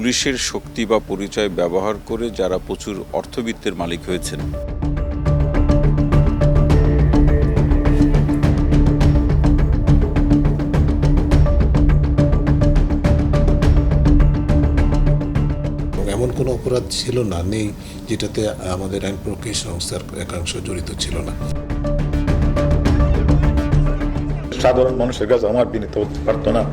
পুলিশের শক্তি বা পরিচয় ব্যবহার করে যারা প্রচুর অর্থবিত্তের মালিক হয়েছেন। এমন কোনো অপরাধ ছিল না, নেই যেটাতে আমাদের আইন প্রক্রিয়া সংস্থার একাংশ জড়িত ছিল না। সাধারণ মানুষের কাছে আমার বিনীত হতে পারতো না।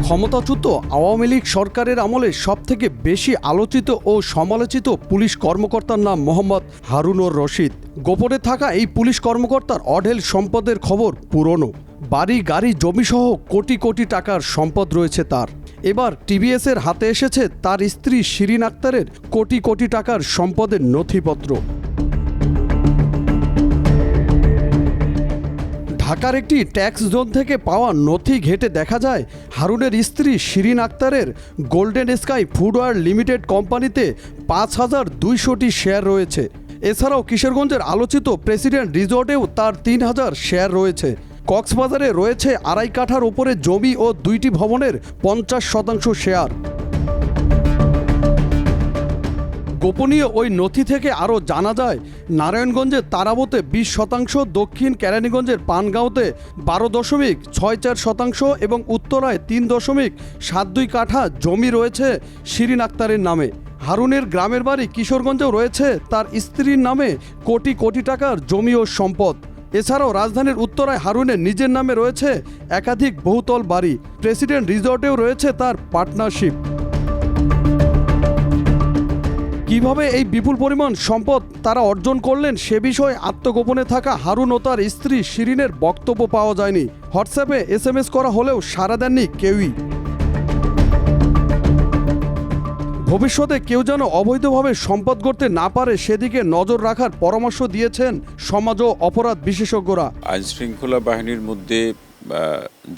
ক্ষমতাচ্যুত আওয়ামী লীগ সরকারের আমলে সবথেকে বেশি আলোচিত ও সমালোচিত পুলিশ কর্মকর্তার নাম মোহাম্মদ হারুনুর রশিদ। গোপনে থাকা এই পুলিশ কর্মকর্তার অঢেল সম্পদের খবর পুরনো। বাড়ি গাড়ি জমিসহ কোটি কোটি টাকার সম্পদ রয়েছে তার। এবার টিবিএসের হাতে এসেছে তার স্ত্রী শিরিন আক্তারের কোটি কোটি টাকার সম্পদের নথিপত্র। ঢাকার একটি ট্যাক্স জোন থেকে পাওয়া নথি ঘেঁটে দেখা যায় হারুনের স্ত্রী শিরিন আক্তারের গোল্ডেন স্কাই ফুডওয়্যার লিমিটেড কোম্পানিতে ৫,২০০টি শেয়ার রয়েছে। এছাড়াও কিশোরগঞ্জের আলোচিত প্রেসিডেন্ট রিসোর্টেও তার ৩,০০০ শেয়ার রয়েছে। কক্সবাজারে রয়েছে ২.৫ কাঠার উপরে জমি ও ২টি ভবনের ৫০% শেয়ার। গোপনীয় ওই নথি থেকে আরও জানা যায় নারায়ণগঞ্জের তারাবোতে ২০%, দক্ষিণ কেরানীগঞ্জের পানগাঁওতে ১২.৬৪% এবং উত্তরায় ৩.৭২ কাঠা জমি রয়েছে শিরিন আক্তারের নামে। হারুনের গ্রামের বাড়ি কিশোরগঞ্জেও রয়েছে তার স্ত্রীর নামে কোটি কোটি টাকার জমি ও সম্পদ। এছাড়াও রাজধানীর উত্তরায় হারুনের নিজের নামে রয়েছে একাধিক বহুতল বাড়ি। প্রেসিডেন্ট রিসোর্টেও রয়েছে তার পার্টনারশিপ। কিভাবে এই বিপুল পরিমাণ সম্পদ তারা অর্জন করলেন সে বিষয়ে আত্মগোপনে থাকা হারুন ও তার স্ত্রী শিরিনের বক্তব্য পাওয়া যায়নি। হোয়াটসঅ্যাপে SMS করা হলেও সাড়া দেননি কেউই। ভবিষ্যতে কেউ যেন অবৈধভাবে সম্পদ গড়তে না পারে সেদিকে নজর রাখার পরামর্শ দিয়েছেন সমাজ ও অপরাধ বিশেষজ্ঞরা। আইনশৃঙ্খলা বাহিনীর মধ্যে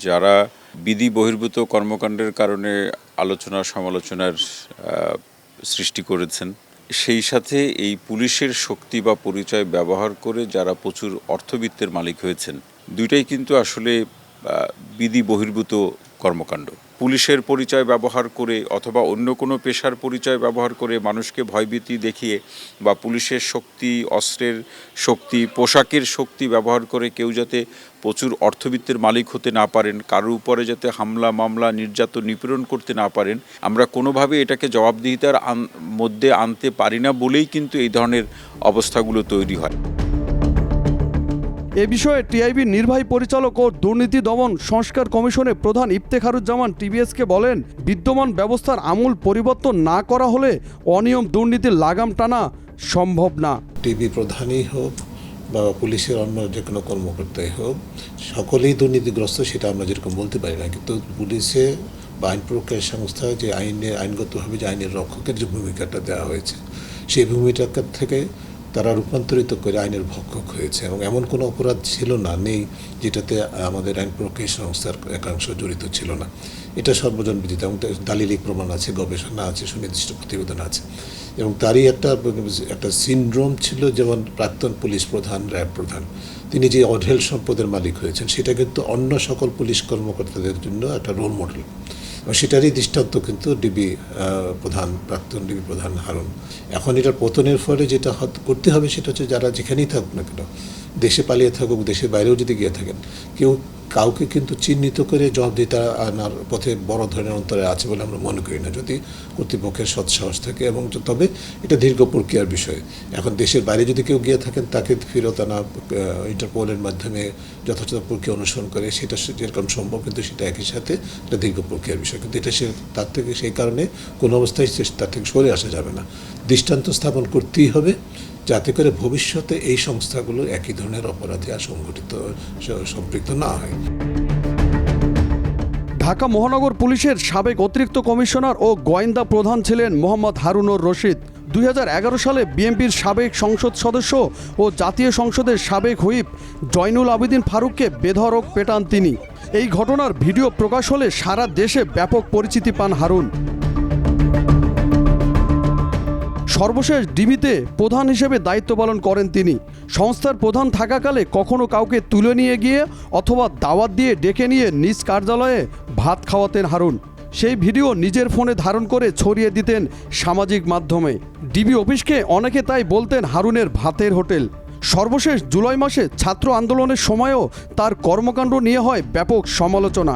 যারা বিধি বহির্ভূত কর্মকাণ্ডের কারণে আলোচনা সমালোচনার সৃষ্টি করেছেন, সেই সাথে এই পুলিশের শক্তি বা পরিচয় ব্যবহার করে যারা প্রচুর অর্থবিত্তের মালিক হয়েছেন, দুইটাই কিন্তু আসলে বিধি বহির্ভূত কর্মকাণ্ড। পুলিশের পরিচয় ব্যবহার করে অথবা অন্য কোনো পেশার পরিচয় ব্যবহার করে মানুষকে ভয়ভীতি দেখিয়ে বা পুলিশের শক্তি, অস্ত্রের শক্তি, পোশাকের শক্তি ব্যবহার করে কেউ যাতে প্রচুর অর্থবিত্তের মালিক হতে না পারেন, কারোর উপরে যাতে হামলা মামলা নির্যাতন নিপীড়ন করতে না পারেন, আমরা কোনোভাবে এটাকে জবাবদিহিতার মধ্যে আনতে পারি না বলেই কিন্তু এই ধরনের অবস্থাগুলো তৈরি হয়। এ বিষয়ে টিআইবির নির্বাহী পরিচালক ও দুর্নীতি দমন সংস্কার কমিশনের প্রধান ইফতেখারুজ্জামান টিবিএসকে বলেন, বিদ্যমান ব্যবস্থার আমূল পরিবর্তন না করা হলে অনিয়ম দুর্নীতির লাগাম টানা সম্ভব না। টিবি প্রধানই হোক বা পুলিশের অন্য যে কোনো কর্মকর্তাই হোক, সকলেই দুর্নীতিগ্রস্ত সেটা আমরা যেরকম বলতে পারি না, কিন্তু পুলিশে বা আইন প্রক্রিয়া সংস্থায় যে আইনগতভাবে যে আইনের রক্ষকের যে ভূমিকাটা দেওয়া হয়েছে, সেই ভূমিকা থেকে তারা রূপান্তরিত করে আইনের ভক্ষক হয়েছে এবং এমন কোনো অপরাধ ছিল না, নেই যেটাতে আমাদের আইন প্রক্রিয়া সংস্থার একাংশ জড়িত ছিল না। এটা সর্বজন বিদিত এবং দালিলিক প্রমাণ আছে, গবেষণা আছে, সুনির্দিষ্ট প্রতিবেদন আছে এবং তারই একটা সিনড্রোম ছিল। যেমন প্রাক্তন পুলিশ প্রধান, র্যাব প্রধান, তিনি যে অঢেল সম্পদের মালিক হয়েছেন সেটা কিন্তু অন্য সকল পুলিশ কর্মকর্তাদের জন্য একটা রোল মডেল এবং সেটারই দৃষ্টান্ত কিন্তু প্রাক্তন ডিবি প্রধান হারুন। এখন এটার পতনের ফলে যেটা করতে হবে সেটা হচ্ছে যারা যেখানেই থাকুক না কেন, দেশে পালিয়ে থাকুক, দেশের বাইরেও যদি গিয়ে থাকেন, কাউকে কিন্তু চিহ্নিত করে জবাবদিহিতা আনার পথে বড় ধরনের অন্তরে আছে বলে আমরা মনে করি না, যদি কর্তৃপক্ষের সৎসাহস থাকে এবং তবে এটা দীর্ঘ প্রক্রিয়ার বিষয়। এখন দেশের বাইরে যদি কেউ গিয়ে থাকেন তাকে ফেরত আনা ইন্টারপোলের মাধ্যমে যথাযথ প্রক্রিয়া অনুসরণ করে সেটা যেরকম সম্ভব, কিন্তু সেটা একই সাথে একটা দীর্ঘ প্রক্রিয়ার বিষয়, কিন্তু এটা তার থেকে সেই কারণে কোনো অবস্থায় তার থেকে সরে আসা যাবে না। দৃষ্টান্ত স্থাপন করতেই হবে যাতে করে ভবিষ্যতে এই সংস্থাগুলো একই ধরনের অপরাধে আর সম্পৃক্ত না হয়। ঢাকা মহানগর পুলিশের সাবেক অতিরিক্ত কমিশনার ও গোয়েন্দা প্রধান ছিলেন মোহাম্মদ হারুনুর রশিদ। 2011 সালে বিএনপির সাবেক সংসদ সদস্য ও জাতীয় সংসদের সাবেক হুইপ জয়নুল আবেদিন ফারুককে বেধড়ক পেটান তিনি। এই ঘটনার ভিডিও প্রকাশ হলে সারা দেশে ব্যাপক পরিচিতি পান হারুন। সর্বশেষ ডিবিতে প্রধান হিসেবে দায়িত্ব পালন করেন তিনি। সংস্থার প্রধান থাকাকালে কখনো কাউকে তুলে নিয়ে গিয়ে অথবা দাওয়াত দিয়ে ডেকে নিয়ে নিজ কার্যালয়ে ভাত খাওয়াতেন হারুন। সেই ভিডিও নিজের ফোনে ধারণ করে ছড়িয়ে দিতেন সামাজিক মাধ্যমে। ডিবি অফিসকে অনেকে তাই বলতেন হারুনের ভাতের হোটেল। সর্বশেষ জুলাই মাসে ছাত্র আন্দোলনের সময়ও তার কর্মকাণ্ড নিয়ে হয় ব্যাপক সমালোচনা।